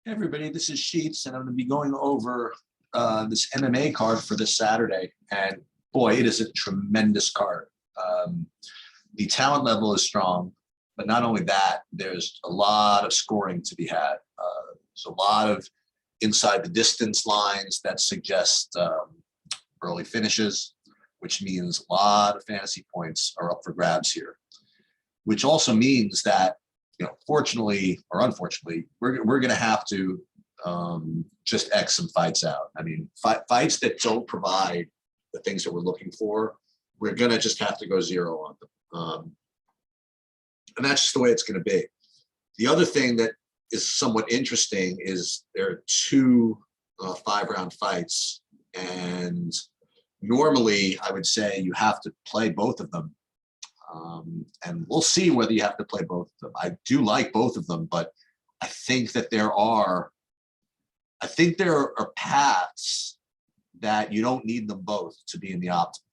Hey everybody, this is Sheets, and I'm going to be going over this MMA card for this Saturday. And boy, it is a tremendous card. The talent level is strong, but not only that, there's a lot of scoring to be had. There's a lot of inside the distance lines that suggest early finishes, which means a lot of fantasy points are up for grabs here, which also means that, fortunately or unfortunately, we're going to have to just X some fights out. I mean, fights that don't provide the things that we're looking for, we're going to just have to go zero on them. And that's just the way it's going to be. The other thing that is somewhat interesting is there are two 5-round fights. And normally I would say you have to play both of them. And we'll see whether you have to play both of them. I do like both of them, but I think that there are paths that you don't need them both to be in the optimal.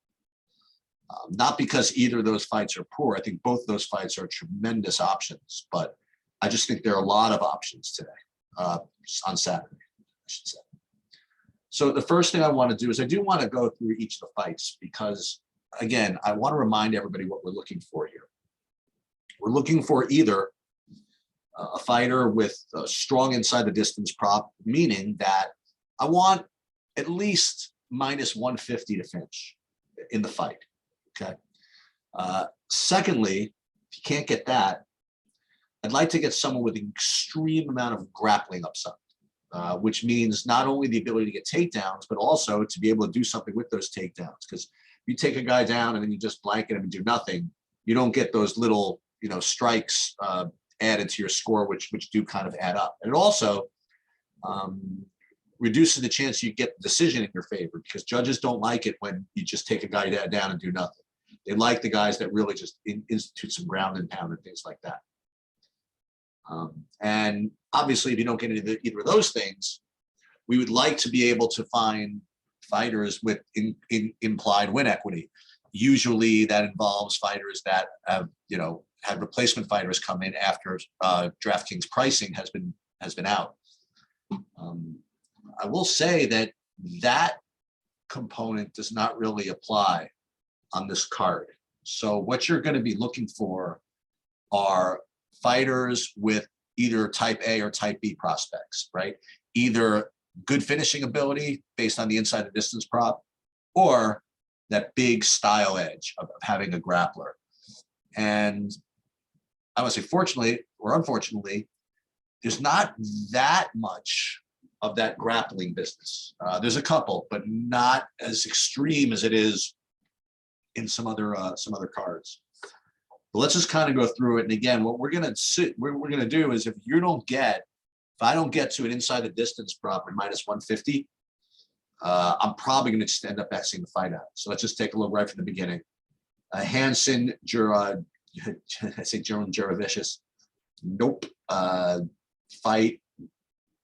Not because either of those fights are poor. I think both of those fights are tremendous options, but I just think there are a lot of options today, on Saturday, I should say. So the first thing I want to do is I do want to go through each of the fights because, again, I want to remind everybody what we're looking for here. We're looking for either a fighter with a strong inside the distance prop, meaning that I want at least minus 150 to finish in the fight. Okay. Secondly, if you can't get that, I'd like to get someone with an extreme amount of grappling upside, which means not only the ability to get takedowns, but also to be able to do something with those takedowns. Because you take a guy down and then you just blanket him and do nothing, you don't get those little, strikes added to your score, which do kind of add up. And it also reduces the chance you get the decision in your favor, because judges don't like it when you just take a guy down and do nothing. They like the guys that really just institute some ground and pound and things like that. And obviously, if you don't get either of those things, we would like to be able to find fighters with implied win equity. Usually that involves fighters that have, had replacement fighters come in after DraftKings pricing has been out. I will say that component does not really apply on this card. So what you're going to be looking for are fighters with either type A or type B prospects, right? Either good finishing ability based on the inside the distance prop, or that big style edge of having a grappler. And I would say, fortunately or unfortunately, there's not that much of that grappling business. There's a couple, but not as extreme as it is in some other cards. But let's just kind of go through it. And again, what we're gonna do is if I don't get to an inside the distance prop at minus 150, I'm probably going to just end up Xing the fight out. So let's just take a look right from the beginning. Hansen, Juravicius. Nope. Fight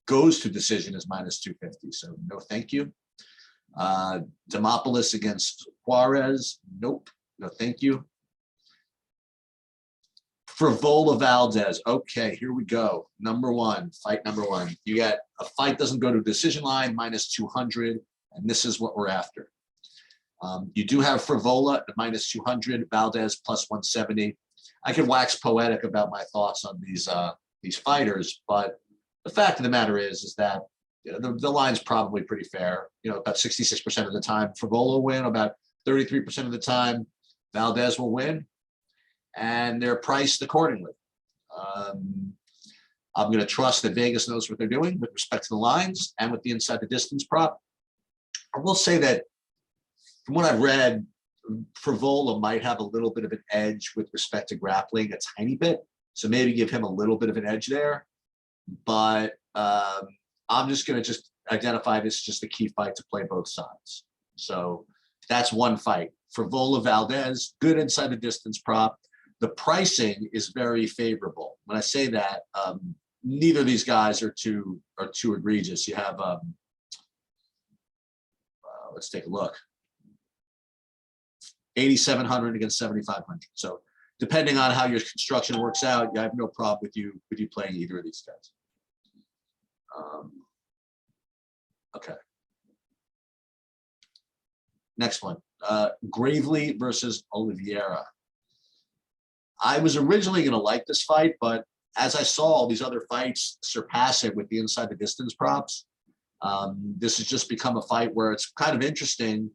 goes to decision as minus 250. So no, thank you. Demopoulos against Juarez. Nope. No, thank you. Frivola Valdez. Okay, here we go. Fight number one. You got a fight doesn't go to a decision line, minus 200, and this is what we're after. You do have Frivola at minus 200, Valdez plus 170. I could wax poetic about my thoughts on these fighters, but the fact of the matter is that the line's probably pretty fair. About 66% of the time, Frivola will win. About 33% of the time, Valdez will win. And they're priced accordingly. I'm going to trust that Vegas knows what they're doing with respect to the lines and with the inside the distance prop. I will say that from what I've read, Frivola might have a little bit of an edge with respect to grappling, a tiny bit. So maybe give him a little bit of an edge there. But I'm just going to identify this as just a key fight to play both sides. So that's one fight. Frivola Valdez, good inside the distance prop. The pricing is very favorable. When I say that, neither of these guys are too egregious. You have, let's take a look. 8,700 against 7,500. So depending on how your construction works out, I have no problem with you playing either of these guys. Okay. Next one, Gravely versus Oliveira. I was originally going to like this fight, but as I saw all these other fights surpass it with the inside the distance props, this has just become a fight where it's kind of interesting,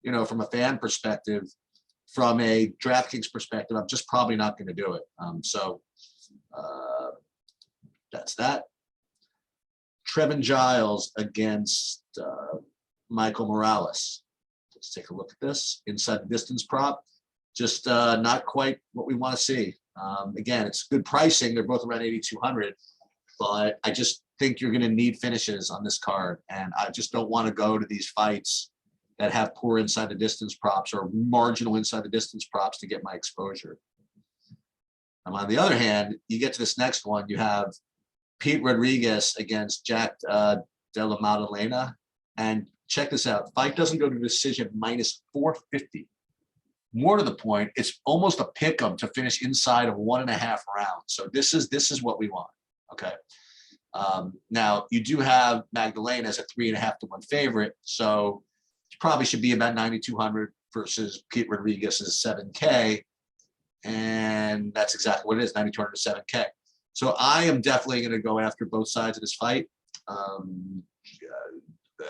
you know, from a fan perspective. From a DraftKings perspective, I'm just probably not going to do it. That's that. Trevin Giles against Michael Morales. Let's take a look at this. Inside the distance prop. Just not quite what we want to see. Again, it's good pricing. They're both around 8,200, but I just think you're going to need finishes on this card. And I just don't want to go to these fights that have poor inside the distance props or marginal inside the distance props to get my exposure. On the other hand, you get to this next one, you have Pete Rodriguez against Jack Della Madalena. And check this out, fight doesn't go to decision minus 450. More to the point, it's almost a pick 'em to finish inside of 1.5 rounds. So this is what we want. Okay. Now you do have Madalena as a 3.5 to 1 favorite. So you probably should be about 9,200 versus Pete Rodriguez's 7K. And that's exactly what it is, 9,200 to 7K. So I am definitely going to go after both sides of this fight. I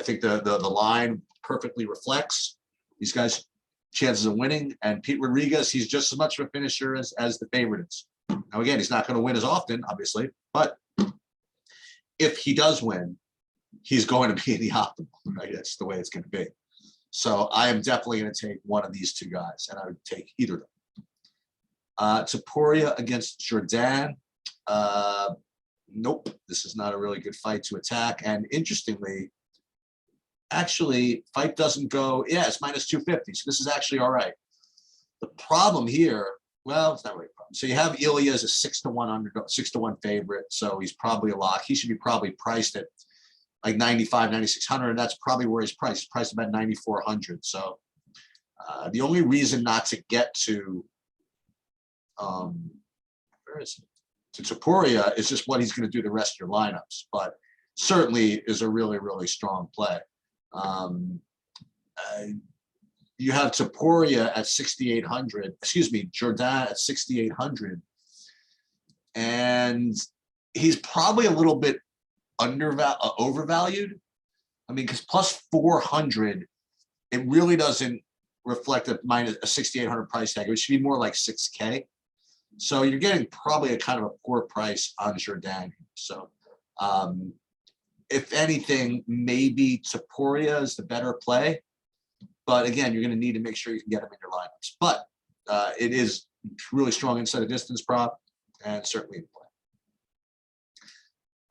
think the line perfectly reflects these guys' chances of winning. And Pete Rodriguez, he's just as much of a finisher as the favorite is. Now, again, he's not going to win as often, obviously, but if he does win, he's going to be in the optimal, right? That's the way it's going to be. So I am definitely going to take one of these two guys, and I would take either of them. Topuria against Jordan. Nope, this is not a really good fight to attack. And interestingly, actually, fight doesn't go, yeah, it's minus 250. So this is actually all right. The problem here, well, it's not really a problem. So you have Ilya as a 6-to-1 underdog, 6-to-1 favorite. So he's probably a lock. He should be probably priced at like 9,500, 9,600. And that's probably where he's priced. He's priced about 9,400. So the only reason not to get to, where is it? To Topuria is just what he's going to do the rest of your lineups, but certainly is a really, really strong play. You have Topuria at 6,800, excuse me, Jordan at 6,800. And he's probably a little bit overvalued. I mean, because plus 400, it really doesn't reflect a 6,800 price tag. It should be more like 6K. So you're getting probably a kind of a poor price on Jordan. So if anything, maybe Topuria is the better play. But again, you're going to need to make sure you can get him in your lineups. But it is really strong inside a distance prop and certainly in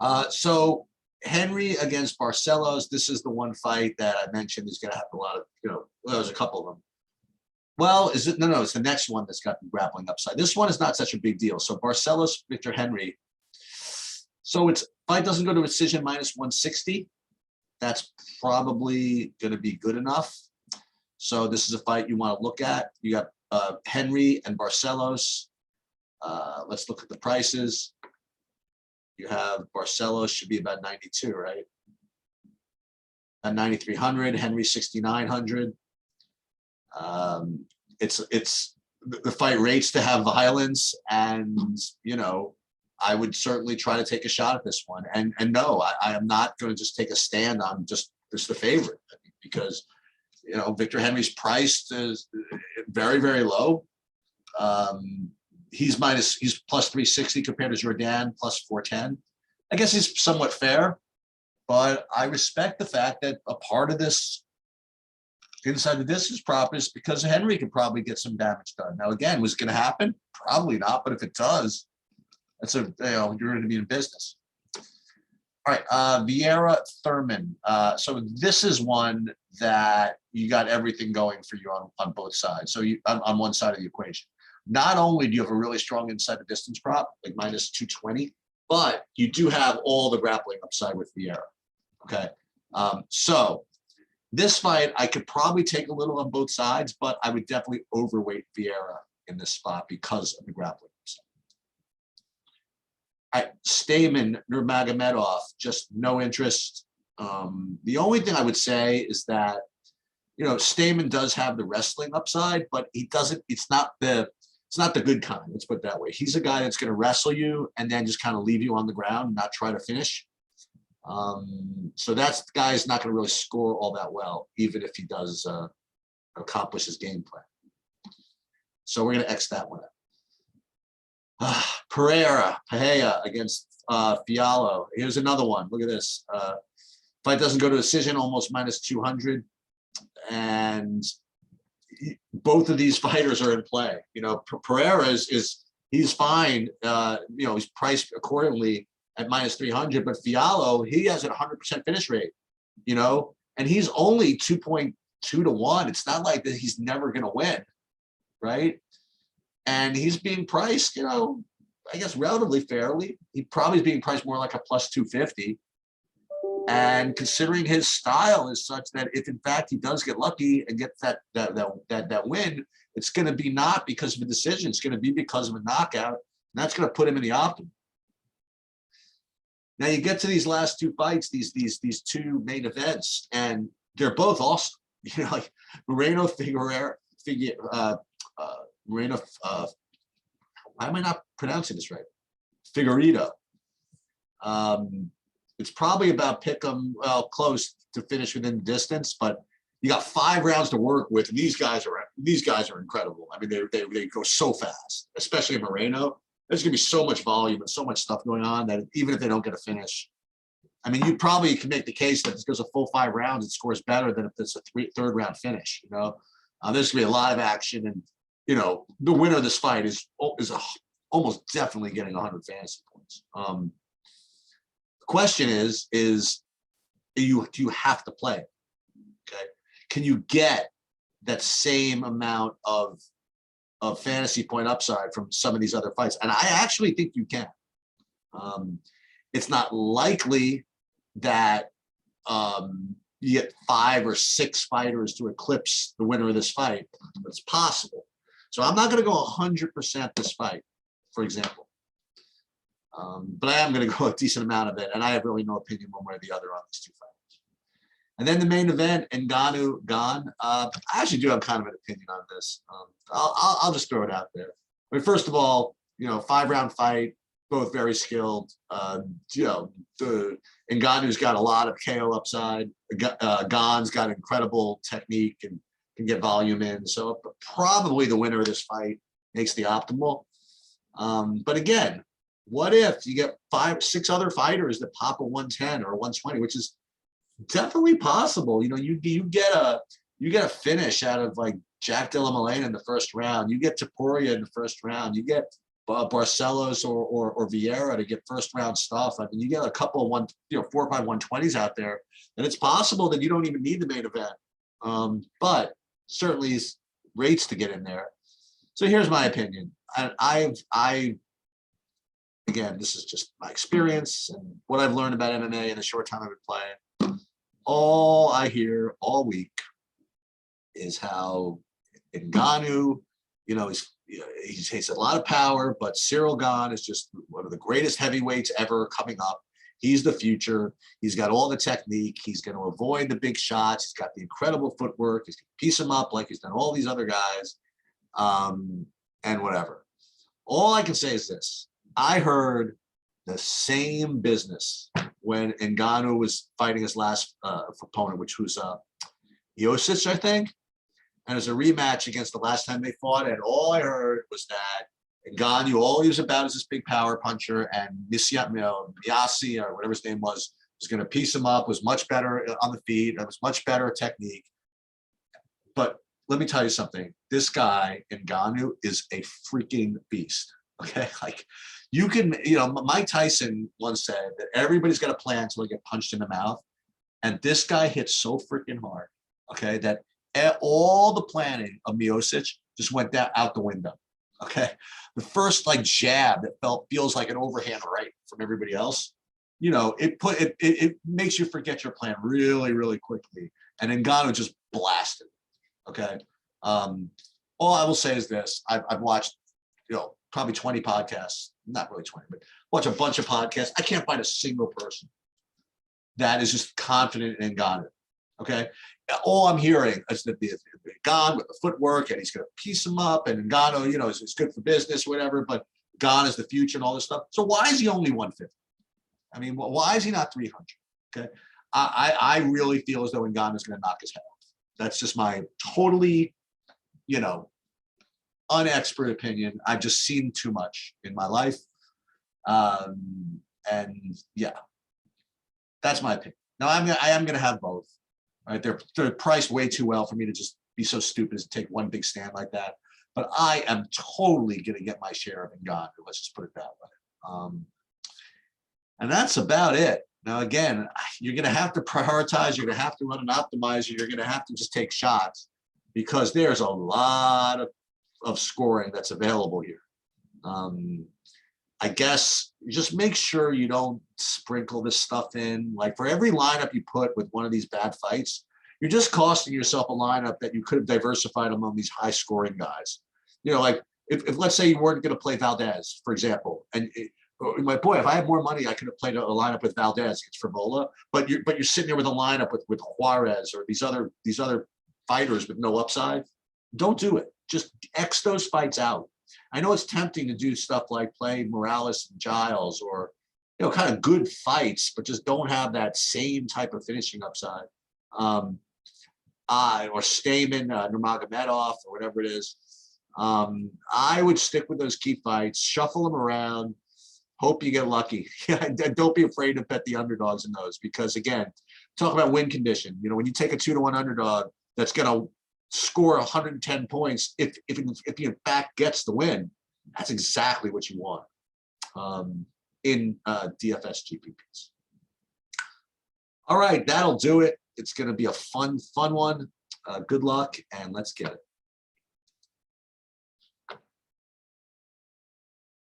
play. So Henry against Barcelos. This is the one fight that I mentioned is going to have a lot of, well, there's a couple of them. Well, is it? No, it's the next one that's got the grappling upside. This one is not such a big deal. So Barcelos, Victor Henry. So it's fight doesn't go to decision minus 160. That's probably going to be good enough. So this is a fight you want to look at. You got Henry and Barcelos. Let's look at the prices. You have Barcelos should be about 92, right? At 9,300, Henry 6,900. It's the fight rates to have violence, and I would certainly try to take a shot at this one. And no, I am not going to just take a stand on just the favorite, because Victor Henry's priced is very, very low. He's plus 360 compared to Jordan plus 410. I guess he's somewhat fair, but I respect the fact that a part of this inside the distance prop is because Henry could probably get some damage done. Now, again, was it going to happen? Probably not, but if it does, that's you're going to be in business. All right, Vieira Thurman. So this is one that you got everything going for you on both sides. So you on one side of the equation. Not only do you have a really strong inside the distance prop, like minus 220, but you do have all the grappling upside with Vieira. Okay, so this fight, I could probably take a little on both sides, but I would definitely overweight Vieira in this spot because of the grappling. Stamen Nurmagomedov, just no interest. The only thing I would say is that, Stamen does have the wrestling upside, but he doesn't, it's not the good kind. Let's put it that way. He's a guy that's going to wrestle you and then just kind of leave you on the ground and not try to finish. So that's the guy's not going to really score all that well, even if he does accomplish his game plan. So we're going to X that one out. Pereira against Fiallo. Here's another one. Look at this. Fight doesn't go to decision, almost minus 200. And both of these fighters are in play. Pereira he's fine. He's priced accordingly at minus 300, but Fiallo, he has a 100% finish rate, and he's only 2.2 to 1. It's not like that he's never going to win, right? And he's being priced, I guess relatively fairly. He probably is being priced more like a plus 250. And considering his style is such that if in fact he does get lucky and get that win, it's going to be not because of a decision. It's going to be because of a knockout. And that's going to put him in the optimum. Now you get to these last two fights, these two main events, and they're both awesome. Like Moreno Figueroa, Moreno. Why am I not pronouncing this right? Figueiredo. It's probably about pick'em, close to finish within the distance, but you got 5 rounds to work with. And these guys are incredible. I mean, they go so fast, especially Moreno. There's gonna be so much volume and so much stuff going on that even if they don't get a finish, I mean, you probably can make the case that this goes a full 5 rounds, it scores better than if it's a third round finish. There's gonna be a lot of action, and the winner of this fight is almost definitely getting 100 fantasy points. The question is do you have to play it? Okay, can you get that same amount of fantasy point upside from some of these other fights? And I actually think you can. It's not likely that you get 5 or 6 fighters to eclipse the winner of this fight, but it's possible. So I'm not going to go 100% this fight, for example. But I am going to go a decent amount of it, and I have really no opinion one way or the other on these two fighters. And then the main event, Ngannou Gane. I actually do have kind of an opinion on this. I'll just throw it out there. I mean, first of all, 5-round fight, both very skilled. Ngannou's got a lot of KO upside. Gane's got incredible technique and can get volume in. So probably the winner of this fight makes the optimal. But again, what if you get 5, 6 other fighters that pop a 110 or a 120, which is definitely possible. You get a finish out of like Jack Della Madalena in the first round. You get Topuria in the first round. You get Barcelos or Vieira to get first round stuff. I mean, you get a couple of 4 or 5 120s out there, and it's possible that you don't even need the main event. But certainly rates to get in there. So here's my opinion. Again, this is just my experience and what I've learned about MMA in the short time I've been playing. All I hear all week is how Ngannou, he has a lot of power, but Cyril Gane is just one of the greatest heavyweights ever coming up. He's the future. He's got all the technique. He's going to avoid the big shots. He's got the incredible footwork. He's going to piece him up like he's done all these other guys, and whatever. All I can say is this. I heard the same business when Ngannou was fighting his last opponent, which was Miocic, I think. And it was a rematch against the last time they fought. And all I heard was that Ngannou, all he was about is this big power puncher, and Miyasi, or whatever his name was going to piece him up, was much better on the feet, it was much better technique. But let me tell you something. This guy, Ngannou, is a freaking beast. Okay, like you can, Mike Tyson once said that everybody's got a plan until they get punched in the mouth, and this guy hits so freaking hard. Okay, that all the planning of Miocic just went out the window. Okay, the first jab that feels like an overhand right from everybody else. It makes you forget your plan really, really quickly. And Ngannou just blasted. Okay, all I will say is this: I've watched, probably 20 podcasts, not really 20, but watch a bunch of podcasts. I can't find a single person that is just confident in Ngannou. Okay, all I'm hearing is that the Ngannou with the footwork and he's going to piece him up, and Ngannou, you know, is good for business, whatever. But Ngannou is the future and all this stuff. So why is he only 150? I mean, why is he not 300? Okay, I really feel as though Ngannou is going to knock his head off. That's just my totally, you know, unexpert opinion. I've just seen too much in my life, and yeah, that's my opinion. Now I am going to have both. Right, they're priced way too well for me to just be so stupid as to take one big stand like that. But I am totally going to get my share of Ngannou. Let's just put it that way. And that's about it. Now, again, you're going to have to prioritize. You're going to have to run an optimizer. You're going to have to just take shots because there's a lot of scoring that's available here. I guess just make sure you don't sprinkle this stuff in. Like for every lineup you put with one of these bad fights, you're just costing yourself a lineup that you could have diversified among these high scoring guys. You know, like if let's say you weren't going to play Valdez, for example, and my boy, if I had more money, I could have played a lineup with Valdez against Frivola, but you're sitting there with a lineup with Juarez or these other fighters with no upside. Don't do it. Just X those fights out. I know it's tempting to do stuff like play Morales and Giles or, you know, kind of good fights, but just don't have that same type of finishing upside. Or Stamen Nurmagomedov or whatever it is. I would stick with those key fights, shuffle them around, hope you get lucky. Don't be afraid to bet the underdogs in those because, again, talk about win condition. You know, when you take a 2-1 underdog that's going to score 110 points, if he in fact gets the win, that's exactly what you want in DFS GPPs. All right, that'll do it. It's going to be a fun one. Good luck, and let's get it.